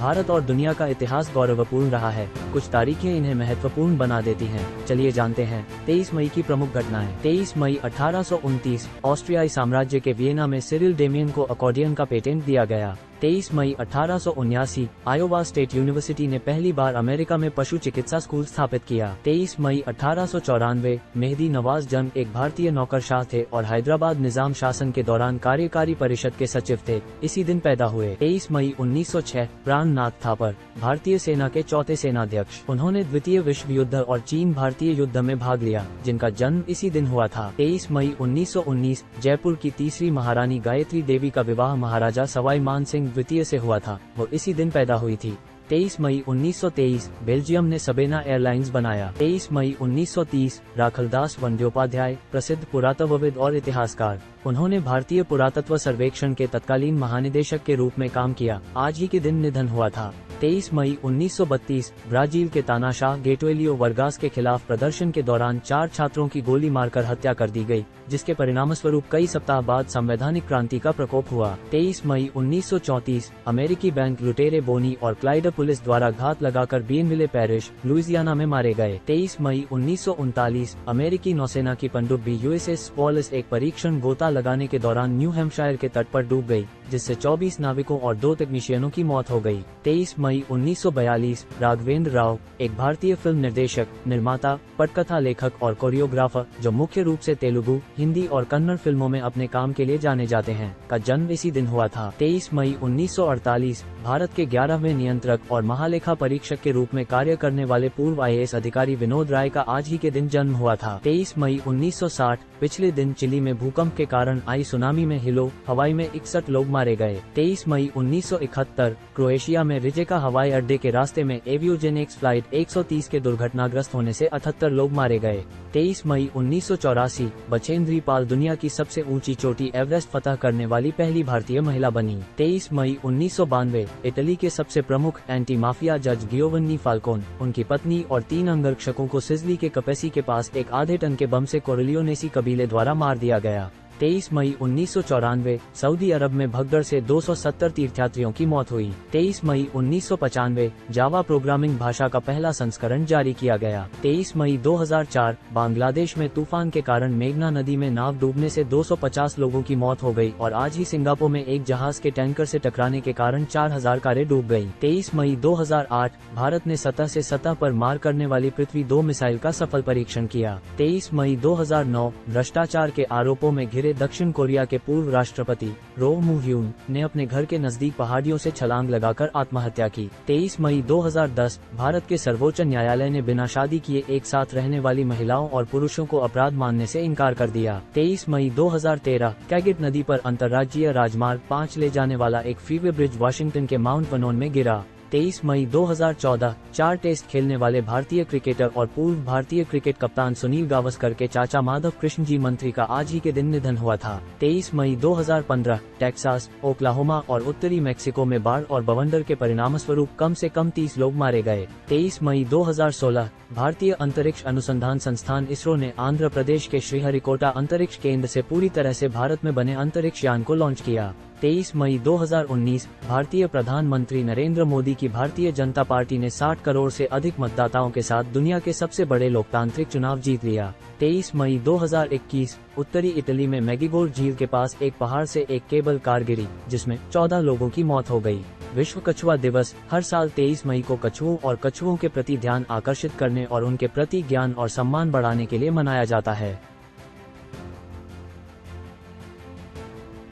भारत और दुनिया का इतिहास गौरवपूर्ण रहा है। कुछ तारीखें इन्हें महत्वपूर्ण बना देती हैं। चलिए जानते हैं 23 मई की प्रमुख घटनाएं। 23 मई 1829 ऑस्ट्रियाई साम्राज्य के वियना में सिरिल डेमियन को अकॉर्डियन का पेटेंट दिया गया। 23 मई 1879 आयोवा स्टेट यूनिवर्सिटी ने पहली बार अमेरिका में पशु चिकित्सा स्कूल स्थापित किया। 23 मई 1894 मेहदी नवाज जंग एक भारतीय नौकरशाह थे और हैदराबाद निजाम शासन के दौरान कार्यकारी परिषद के सचिव थे। इसी दिन पैदा हुए। 23 मई 1906 प्राणनाथ थापर भारतीय सेना के चौथे सेनाध्यक्ष। उन्होंने द्वितीय विश्व युद्ध और चीन भारतीय युद्ध में भाग लिया, जिनका जन्म इसी दिन हुआ था। 23 मई 1919 जयपुर की तीसरी महारानी गायत्री देवी का विवाह महाराजा सवाई मान सिंह द्वितीय से हुआ था। वो इसी दिन पैदा हुई थी। 23 मई 1923 बेल्जियम ने सबेना एयरलाइंस बनाया। 23 मई 1930 राखलदास बंद्योपाध्याय प्रसिद्ध पुरातत्वविद और इतिहासकार। उन्होंने भारतीय पुरातत्व सर्वेक्षण के तत्कालीन महानिदेशक के रूप में काम किया। आज ही के दिन निधन हुआ था। 23 मई 1932 ब्राजील के तानाशाह गेटुएलियो वर्गास के खिलाफ प्रदर्शन के दौरान 4 छात्रों की गोली मारकर हत्या कर दी गई, जिसके परिणामस्वरूप कई सप्ताह बाद संवैधानिक क्रांति का प्रकोप हुआ। 23 मई 1934 अमेरिकी बैंक लुटेरे बोनी और क्लाइड पुलिस द्वारा घात लगाकर बीनविले पैरिश लुइसियाना में मारे गए। 23 मई 1939 अमेरिकी नौसेना की पनडुब्बी यूएसएस वॉलेस एक परीक्षण गोता लगाने के दौरान न्यू हैम्पशायर के तट पर डूब गई, जिससे 24 नाविकों और 2 तकनीशियनों की मौत हो गई। 23 मई 1942 राघवेंद्र राव एक भारतीय फिल्म निर्देशक, निर्माता, पटकथा लेखक और कोरियोग्राफर, जो मुख्य रूप से तेलुगु, हिंदी और कन्नड़ फिल्मों में अपने काम के लिए जाने जाते हैं, का जन्म इसी दिन हुआ था। 23 मई 1948 भारत के 11वें नियंत्रक और महालेखा परीक्षक के रूप में कार्य करने वाले पूर्व IAS अधिकारी विनोद राय का आज ही के दिन जन्म हुआ था। 23 मई 1960 पिछले दिन चिली में भूकंप के कारण आई सुनामी में हिलो हवाई में 61 लोग मारे गए। 23 मई 1971 क्रोएशिया में रिजेका हवाई अड्डे के रास्ते में एवियोजेनिक्स फ्लाइट 130 के दुर्घटनाग्रस्त होने से 78 लोग मारे गए। 23 मई 1984 बछेंद्री पाल दुनिया की सबसे ऊंची चोटी एवरेस्ट फतह करने वाली पहली भारतीय महिला बनी। 23 मई 1992 इटली के सबसे प्रमुख एंटी माफिया जज गियोवन्नी फाल्कोन, उनकी पत्नी और 3 अंगरक्षकों को सिसिली के कपेसी के पास एक आधे टन के बम से कोरिलियोनेसी कबीले द्वारा मार दिया गया। 23 मई 1994 सऊदी अरब में भगदड़ से 270 तीर्थयात्रियों की मौत हुई। 23 मई 1995 जावा प्रोग्रामिंग भाषा का पहला संस्करण जारी किया गया। 23 मई 2004 बांग्लादेश में तूफान के कारण मेघना नदी में नाव डूबने से 250 लोगों की मौत हो गई और आज ही सिंगापुर में एक जहाज के टैंकर से टकराने के कारण 4000 कारें डूब गयी। 23 मई 2008 भारत ने सतह से सतह पर मार करने वाली पृथ्वी 2 मिसाइल का सफल परीक्षण किया। 23 मई 2009 भ्रष्टाचार के आरोपों में दक्षिण कोरिया के पूर्व राष्ट्रपति रो मू ह्यून ने अपने घर के नजदीक पहाड़ियों से छलांग लगाकर आत्महत्या की। 23 मई 2010 भारत के सर्वोच्च न्यायालय ने बिना शादी किए एक साथ रहने वाली महिलाओं और पुरुषों को अपराध मानने से इनकार कर दिया। 23 मई 2013 कैगिट नदी पर अंतर्राज्यीय राजमार्ग 5 ले जाने वाला एक फ्रीवे ब्रिज वाशिंगटन के माउंट वनोन में गिरा। 23 मई 2014 4 टेस्ट खेलने वाले भारतीय क्रिकेटर और पूर्व भारतीय क्रिकेट कप्तान सुनील गावस्कर के चाचा माधव कृष्ण जी मंत्री का आज ही के दिन निधन हुआ था। 23 मई 2015 टेक्सास, ओक्लाहोमा और उत्तरी मेक्सिको में बाढ़ और बवंडर के परिणामस्वरूप कम से कम 30 लोग मारे गए। 23 मई 2016 भारतीय अंतरिक्ष अनुसंधान संस्थान इसरो ने आंध्र प्रदेश के श्रीहरिकोटा अंतरिक्ष केंद्र से पूरी तरह से भारत में बने अंतरिक्ष यान को लॉन्च किया। 23 मई 2019 भारतीय प्रधानमंत्री नरेंद्र मोदी की भारतीय जनता पार्टी ने 60 करोड़ से अधिक मतदाताओं के साथ दुनिया के सबसे बड़े लोकतांत्रिक चुनाव जीत लिया। 23 मई 2021 उत्तरी इटली में मेगिगोर झील के पास एक पहाड़ से एक केबल कार गिरी, जिसमें 14 लोगों की मौत हो गई। विश्व कछुआ दिवस हर साल 23 मई को कछुओं और कछुओं के प्रति ध्यान आकर्षित करने और उनके प्रति ज्ञान और सम्मान बढ़ाने के लिए मनाया जाता है।